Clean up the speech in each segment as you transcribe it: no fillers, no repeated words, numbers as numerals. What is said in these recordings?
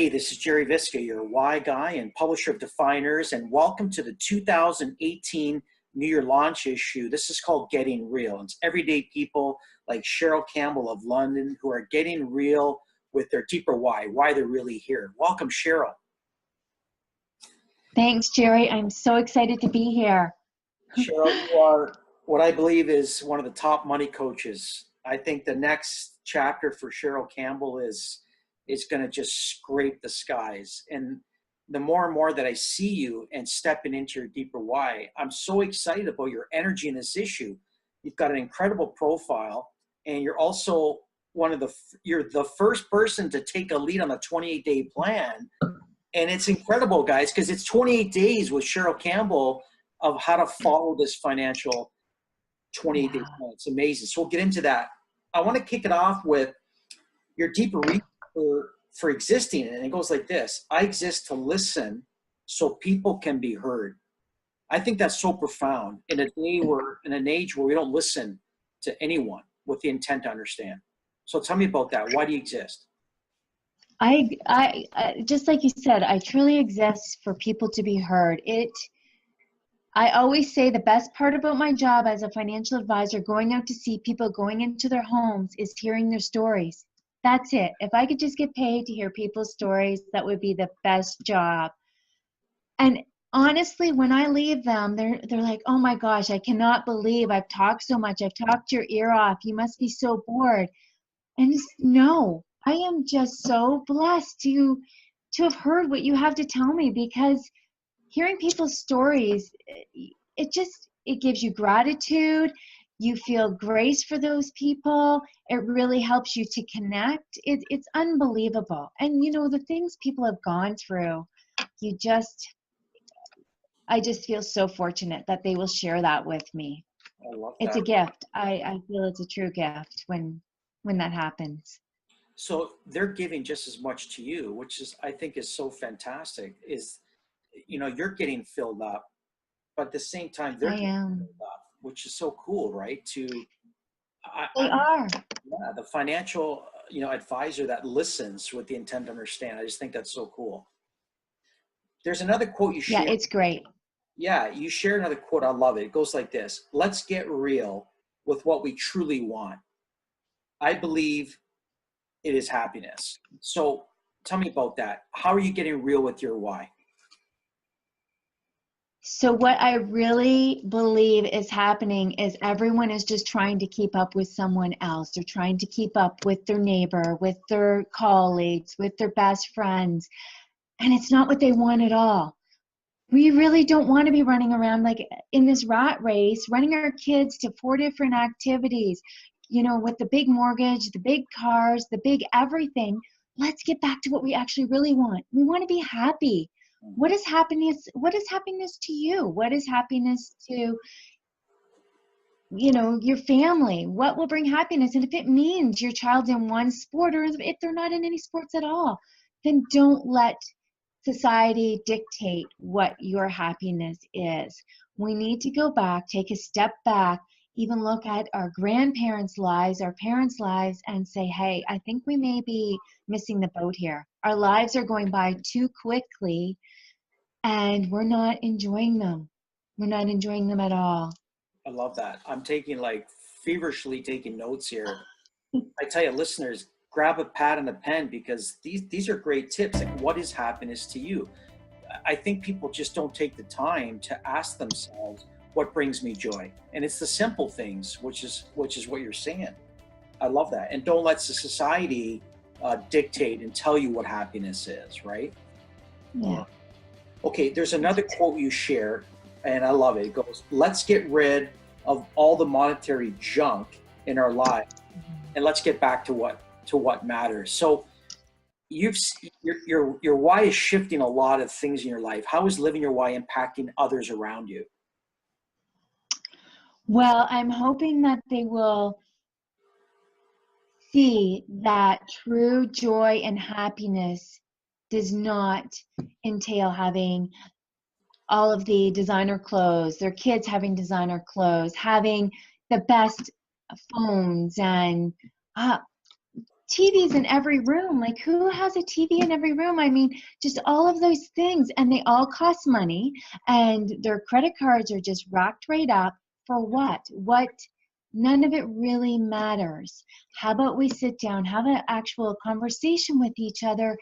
Hey, this is Jerry Visca, your Why guy and publisher of Defyeneurs, and welcome to the 2018 New Year launch issue. This is called Getting Real. It's everyday people like Cheryl Campbell of London who are getting real with their deeper why they're really here. Welcome, Cheryl. Thanks, Jerry. I'm so excited to be here. Cheryl, you are what I believe is one of the top money coaches. I think the next chapter for Cheryl Campbell is going to just scrape the skies. And the more and more that I see you and stepping into your deeper why, I'm so excited about your energy in this issue. You've got an incredible profile, and you're also you're the first person to take a lead on a 28-day plan. And it's incredible, guys, because it's 28 days with Cheryl Campbell of how to follow this financial 28-day plan. It's amazing. So we'll get into that. I want to kick it off with your deeper reason for existing, and it goes like this: I exist to listen so people can be heard. I think that's so profound in an age where we don't listen to anyone with the intent to understand. So tell me about that. Why do you exist? I just like you said, I truly exist for people to be heard. I always say the best part about my job as a financial advisor, going out to see people, going into their homes, is hearing their stories. That's it. If I could just get paid to hear people's stories, that would be the best job. And honestly, when I leave them, they're like, oh my gosh, I cannot believe I've talked so much. I've talked your ear off. You must be so bored. And no, I am just so blessed to have heard what you have to tell me, because hearing people's stories, it gives you gratitude. You feel grace for those people. It really helps you to connect. It's unbelievable. And you know, the things people have gone through, I just feel so fortunate that they will share that with me. I love that. It's a gift. I feel it's a true gift when that happens. So they're giving just as much to you, which I think is so fantastic. You're getting filled up, but at the same time, they're getting filled up, which is so cool, right? They are. Yeah, the financial, advisor that listens with the intent to understand. I just think that's so cool. There's another quote you share. Yeah, it's great. Yeah, you share another quote. I love it. It goes like this: let's get real with what we truly want. I believe it is happiness. So tell me about that. How are you getting real with your why? So what I really believe is happening is everyone is just trying to keep up with someone else. They're trying to keep up with their neighbor, with their colleagues, with their best friends. And it's not what they want at all. We really don't want to be running around like in this rat race, running our kids to 4 different activities, with the big mortgage, the big cars, the big everything. Let's get back to what we actually really want. We want to be happy. What is happiness? What is happiness to you? What is happiness to, your family? What will bring happiness? And if it means your child's in one sport, or if they're not in any sports at all, then don't let society dictate what your happiness is. We need to go back, take a step back, even look at our grandparents' lives, our parents' lives, and say, hey, I think we may be missing the boat here. Our lives are going by too quickly, and we're not enjoying them. We're not enjoying them at all. I love that. I'm feverishly taking notes here. I tell you, listeners, grab a pad and a pen, because these are great tips. Like, what is happiness to you? I think people just don't take the time to ask themselves, what brings me joy? And it's the simple things, which is what you're saying. I love that. And don't let the society dictate and tell you what happiness is, right? Yeah. Okay, there's another quote you share, and I love it. It goes, let's get rid of all the monetary junk in our lives, and let's get back to what matters. So your why is shifting a lot of things in your life. How is living your why impacting others around you? Well, I'm hoping that they will see that true joy and happiness does not entail having all of the designer clothes, their kids having designer clothes, having the best phones, and TVs in every room. Like, who has a TV in every room? I mean, just all of those things, and they all cost money, and their credit cards are just racked right up for what? What? None of it really matters. How about we sit down, have an actual conversation with each other,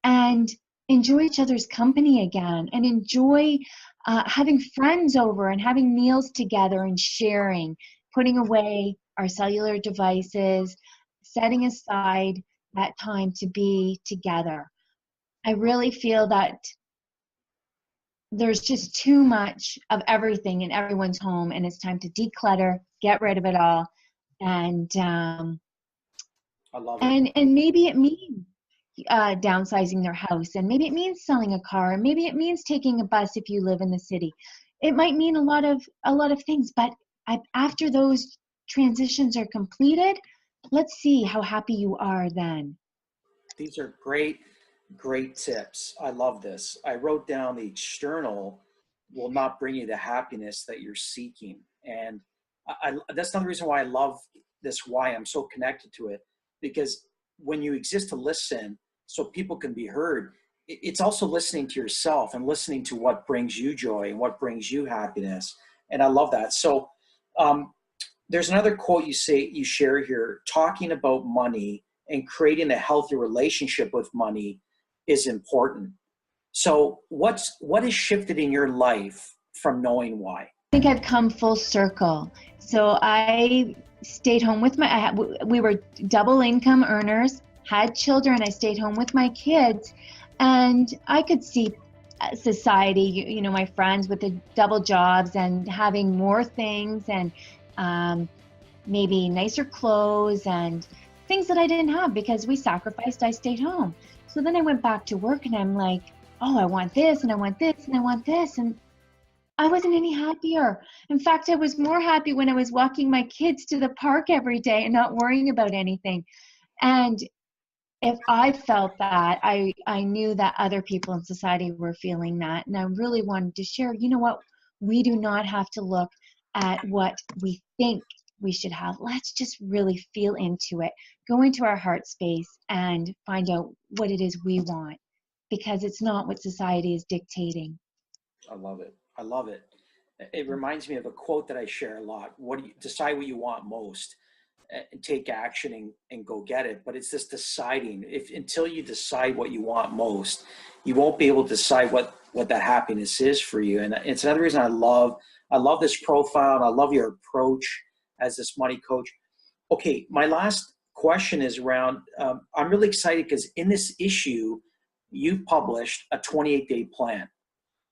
and enjoy each other's company again, and enjoy having friends over and having meals together and sharing, putting away our cellular devices, setting aside that time to be together. I really feel that there's just too much of everything in everyone's home, and it's time to declutter, get rid of it all, and I love it. and maybe it means downsizing their house, and maybe it means selling a car, and maybe it means taking a bus if you live in the city. It might mean a lot of things, but after those transitions are completed, let's see how happy you are then. These are great tips. I love this. I wrote down the external will not bring you the happiness that you're seeking. And that's another reason why I love this, why I'm so connected to it, because when you exist to listen so people can be heard, it's also listening to yourself and listening to what brings you joy and what brings you happiness. And I love that. So there's another quote you share here: talking about money and creating a healthy relationship with money is important. So what has shifted in your life from knowing why? I think I've come full circle. So I stayed home with we were double income earners, had children. I stayed home with my kids, and I could see society, my friends with the double jobs and having more things, and maybe nicer clothes and things that I didn't have because we sacrificed. I stayed home. So then I went back to work, and I'm like, oh, I want this, and I want this, and I want this. And I wasn't any happier. In fact, I was more happy when I was walking my kids to the park every day and not worrying about anything. And if I felt that, I knew that other people in society were feeling that. And I really wanted to share, you know what? We do not have to look at what we think we should have. Let's just really feel into it, go into our heart space, and find out what it is we want, because it's not what society is dictating. I love it. I love it. It reminds me of a quote that I share a lot. What do you decide what you want most, and take action and go get it. But it's this deciding. If until you decide what you want most, you won't be able to decide what that happiness is for you. And it's another reason I love this profile, and I love your approach as this money coach. Okay, my last question is around, I'm really excited because in this issue, you've published a 28-day plan.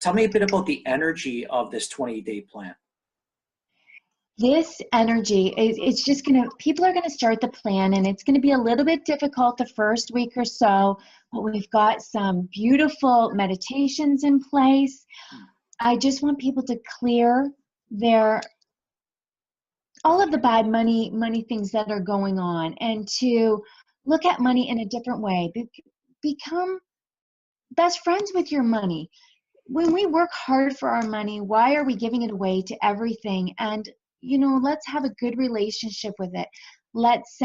Tell me a bit about the energy of this 28-day plan. This energy, it's just people are gonna start the plan, and it's gonna be a little bit difficult the first week or so, but we've got some beautiful meditations in place. I just want people to clear all of the bad money things that are going on, and to look at money in a different way. Become best friends with your money. When we work hard for our money, why are we giving it away to everything? And let's have a good relationship with it. Let's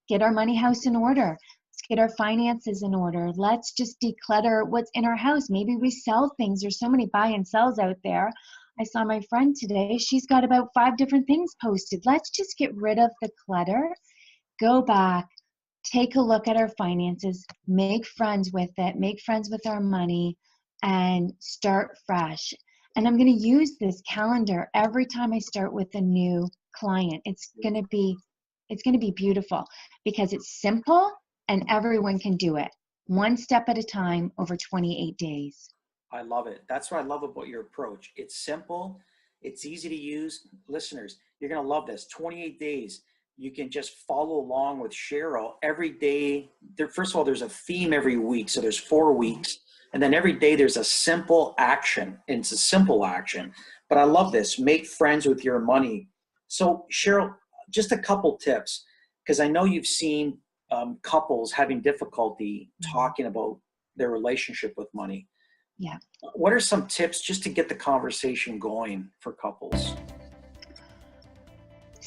get our money house in order. Let's get our finances in order. Let's just declutter what's in our house. Maybe we sell things. There's so many buy and sells out there. I saw my friend today. She's got about 5 different things posted. Let's just get rid of the clutter. Go back. Take a look at our finances. Make friends with it. Make friends with our money. And start fresh. And I'm going to use this calendar every time I start with a new client. It's going to be beautiful because it's simple and everyone can do it. One step at a time over 28 days. I love it. That's what I love about your approach. It's simple. It's easy to use. Listeners, you're going to love this. 28 days. You can just follow along with Cheryl every day. First of all, there's a theme every week. So there's 4 weeks. And then every day there's a simple action. And it's a simple action. But I love this. Make friends with your money. So Cheryl, just a couple tips, because I know you've seen couples having difficulty talking about their relationship with money. Yeah. What are some tips just to get the conversation going for couples?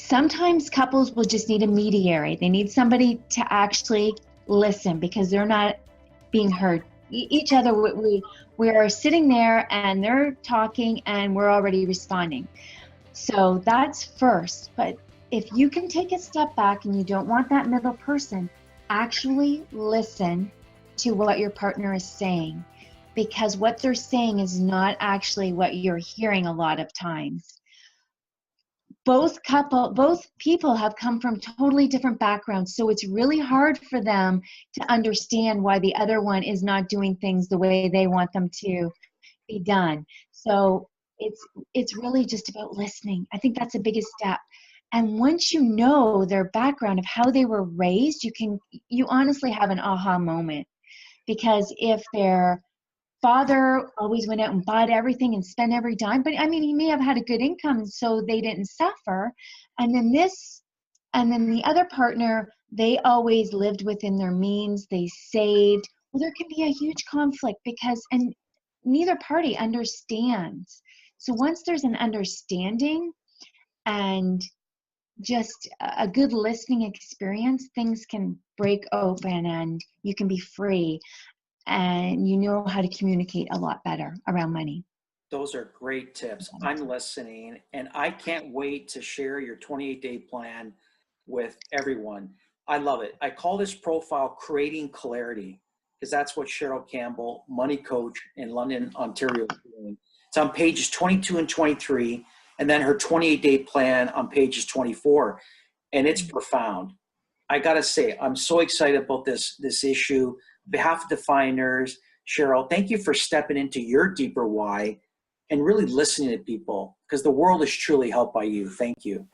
Sometimes couples will just need a mediator. They need somebody to actually listen because they're not being heard. Each other, we are sitting there and they're talking and we're already responding. So that's first. But if you can take a step back and you don't want that middle person, actually listen to what your partner is saying, because what they're saying is not actually what you're hearing a lot of times. Both people have come from totally different backgrounds, so it's really hard for them to understand why the other one is not doing things the way they want them to be done. So it's really just about listening. I think that's the biggest step. And once you know their background of how they were raised, you honestly have an aha moment. Because if their father always went out and bought everything and spent every dime, but I mean, he may have had a good income, so they didn't suffer. And then the other partner, they always lived within their means, they saved. Well, there can be a huge conflict and neither party understands. So once there's an understanding and just a good listening experience, things can break open and you can be free. And you know how to communicate a lot better around money. Those are great tips. I'm listening, and I can't wait to share your 28-day plan with everyone. I love it. I call this profile Creating Clarity, because that's what Cheryl Campbell, Money Coach in London, Ontario, is doing. It's on pages 22 and 23, and then her 28-day plan on pages 24, and it's profound. I got to say, I'm so excited about this issue. On behalf of Defyeneurs, Cheryl, thank you for stepping into your deeper why and really listening to people, because the world is truly helped by you. Thank you.